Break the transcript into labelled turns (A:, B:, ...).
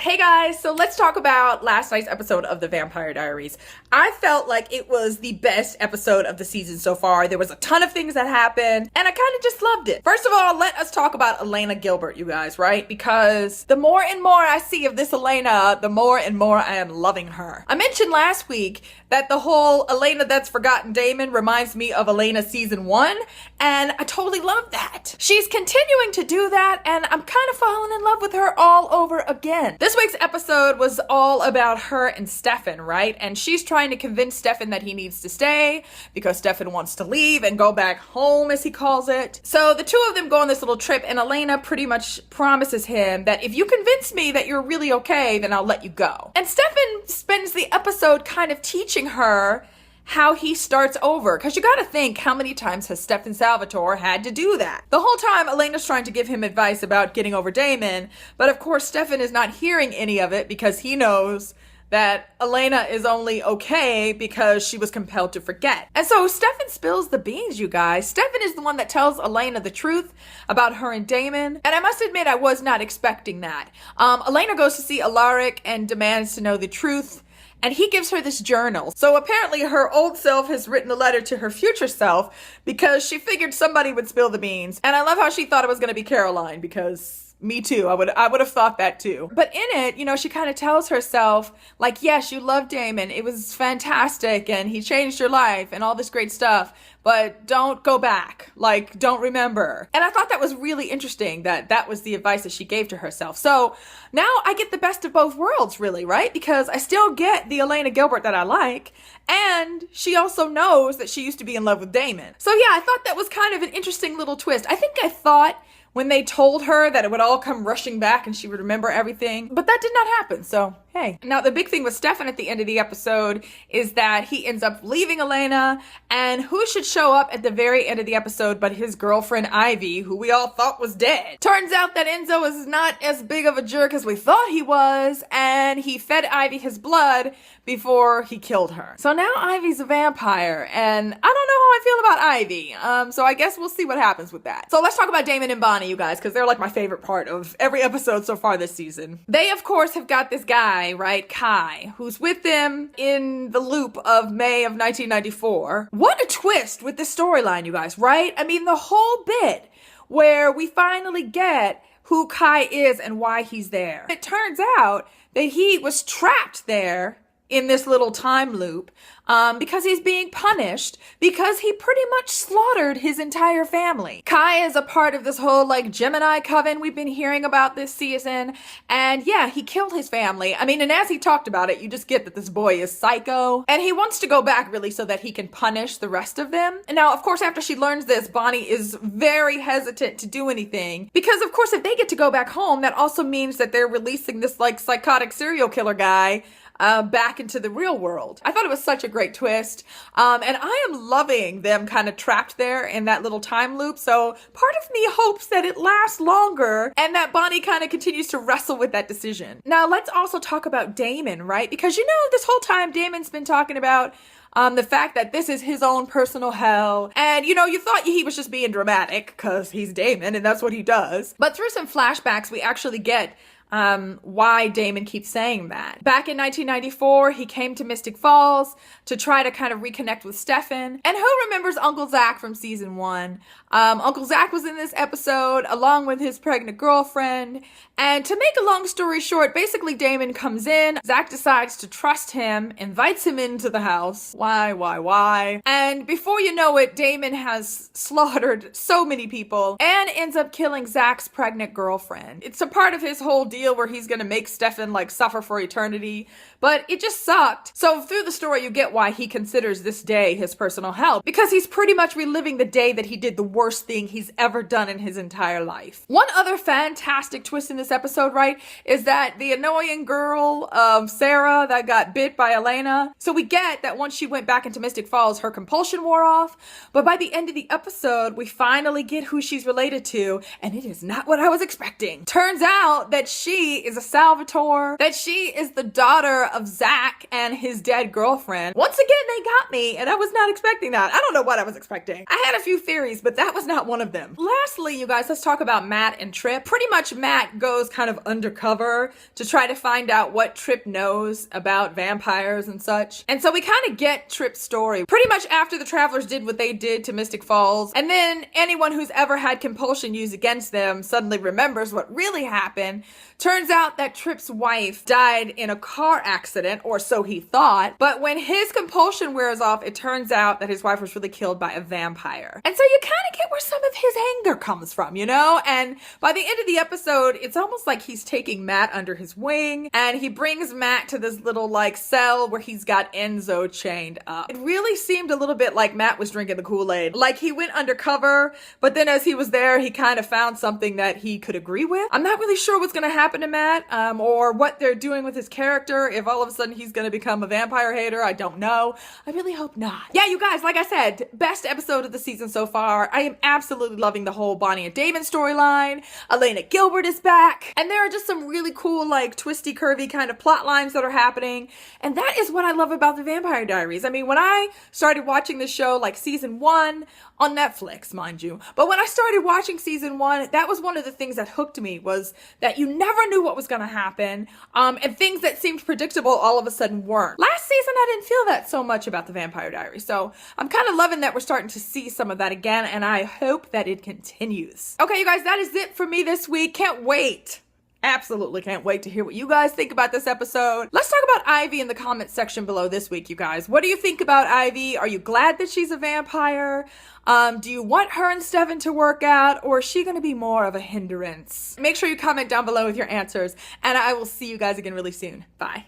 A: Hey guys, so let's talk about last night's episode of the Vampire Diaries. I felt like it was the best episode of the season so far. There was a ton of things that happened, and I kind of just loved it. First of all, let us talk about Elena Gilbert, you guys, right? Because the more and more I see of this Elena, the more and more I am loving her. I mentioned last week that the whole Elena That's Forgotten Damon reminds me of Elena season 1, and I totally love that. She's continuing to do that, and I'm kind of falling in love with her all over again. This week's episode was all about her and Stefan, right? And she's trying to convince Stefan that he needs to stay because Stefan wants to leave and go back home, as he calls it. So the two of them go on this little trip, and Elena pretty much promises him that if you convince me that you're really okay, then I'll let you go. And Stefan spends the episode kind of teaching her how he starts over, because you gotta think, how many times has Stefan Salvatore had to do that? The whole time Elena's trying to give him advice about getting over Damon, but of course Stefan is not hearing any of it because he knows that Elena is only okay because she was compelled to forget. And so Stefan spills the beans, you guys. Stefan is the one that tells Elena the truth about her and Damon, and I must admit I was not expecting that. Elena goes to see Alaric and demands to know the truth, and he gives her this journal. So apparently her old self has written a letter to her future self because she figured somebody would spill the beans. And I love how she thought it was going to be Caroline, because me too, I would have thought that too. But in it, you know, she kind of tells herself, like, yes, you love Damon, it was fantastic, and he changed your life, and all this great stuff, but don't go back, like, don't remember. And I thought that was really interesting, that that was the advice that she gave to herself. So now I get the best of both worlds, really, right? Because I still get the Elena Gilbert that I like, and she also knows that she used to be in love with Damon. So yeah, I thought that was kind of an interesting little twist. I think I thought when they told her that it would all come rushing back and she would remember everything, but that did not happen, so hey. Now, the big thing with Stefan at the end of the episode is that he ends up leaving Elena, and who should show up at the very end of the episode but his girlfriend Ivy, who we all thought was dead. Turns out that Enzo is not as big of a jerk as we thought he was, and he fed Ivy his blood before he killed her. So now Ivy's a vampire, and I don't know how I feel about Ivy, so I guess we'll see what happens with that. So let's talk about Damon and Bonnie, you guys, because they're like my favorite part of every episode so far this season. They, of course, have got this guy, right, Kai, who's with them in the loop of May of 1994. What a twist with this storyline, you guys, right? I mean, the whole bit where we finally get who Kai is and why he's there. It turns out that he was trapped there in this little time loop because he's being punished because he pretty much slaughtered his entire family. Kai is a part of this whole like Gemini coven we've been hearing about this season, and yeah, he killed his family. I mean, and as he talked about it, you just get that this boy is psycho, and he wants to go back really so that he can punish the rest of them. And now, of course, after she learns this, Bonnie is very hesitant to do anything because, of course, if they get to go back home, that also means that they're releasing this like psychotic serial killer guy back into the real world. I thought it was such a great twist. And I am loving them kind of trapped there in that little time loop. So part of me hopes that it lasts longer and that Bonnie kind of continues to wrestle with that decision. Now let's also talk about Damon, right? Because you know, this whole time Damon's been talking about the fact that this is his own personal hell. And, you know, you thought he was just being dramatic because he's Damon and that's what he does. But through some flashbacks, we actually get why Damon keeps saying that. Back in 1994, he came to Mystic Falls to try to kind of reconnect with Stefan. And who remembers Uncle Zach from season 1? Uncle Zach was in this episode along with his pregnant girlfriend. And to make a long story short, basically Damon comes in, Zach decides to trust him, invites him into the house. Why? And before you know it, Damon has slaughtered so many people and ends up killing Zach's pregnant girlfriend. It's a part of his whole deal where he's gonna make Stefan like suffer for eternity, but it just sucked. So through the story, you get why he considers this day his personal hell, because he's pretty much reliving the day that he did the worst thing he's ever done in his entire life. One other fantastic twist in this episode, right, is that the annoying girl, Sarah, that got bit by Elena. So we get that once she went back into Mystic Falls, her compulsion wore off, but by the end of the episode, we finally get who she's related to, and it is not what I was expecting. Turns out that she she is a Salvatore, that she is the daughter of Zach and his dead girlfriend. Once again, they got me, and I was not expecting that. I don't know what I was expecting. I had a few theories, but that was not one of them. Lastly, you guys, let's talk about Matt and Trip. Pretty much Matt goes kind of undercover to try to find out what Trip knows about vampires and such. And so we kind of get Trip's story pretty much after the Travelers did what they did to Mystic Falls. And then anyone who's ever had compulsion used against them suddenly remembers what really happened. Turns out that Trip's wife died in a car accident, or so he thought. But when his compulsion wears off, it turns out that his wife was really killed by a vampire. And so you kind of get where some of his anger comes from, you know? And by the end of the episode, it's almost like he's taking Matt under his wing, and he brings Matt to this little like cell where he's got Enzo chained up. It really seemed a little bit like Matt was drinking the Kool-Aid. Like he went undercover, but then as he was there, he kind of found something that he could agree with. I'm not really sure what's gonna happen to Matt, or what they're doing with his character. If all of a sudden he's gonna become a vampire hater, I don't know. I really hope not. Yeah, you guys, like I said, best episode of the season so far. I am absolutely loving the whole Bonnie and Damon storyline. Elena Gilbert is back. And there are just some really cool, like, twisty, curvy kind of plot lines that are happening. And that is what I love about the Vampire Diaries. I mean, when I started watching the show, like season 1 on Netflix, mind you, but when I started watching season 1, that was one of the things that hooked me, was that you never knew what was going to happen. And things that seemed predictable all of a sudden weren't. Last season, I didn't feel that so much about the Vampire Diaries. So I'm kind of loving that we're starting to see some of that again, and I hope that it continues. Okay, you guys, that is it for me this week. Can't wait. Absolutely can't wait to hear what you guys think about this episode. Let's talk about Ivy in the comments section below this week, you guys. What do you think about Ivy? Are you glad that she's a vampire? Do you want her and Steven to work out, or is she going to be more of a hindrance? Make sure you comment down below with your answers, and I will see you guys again really soon. Bye.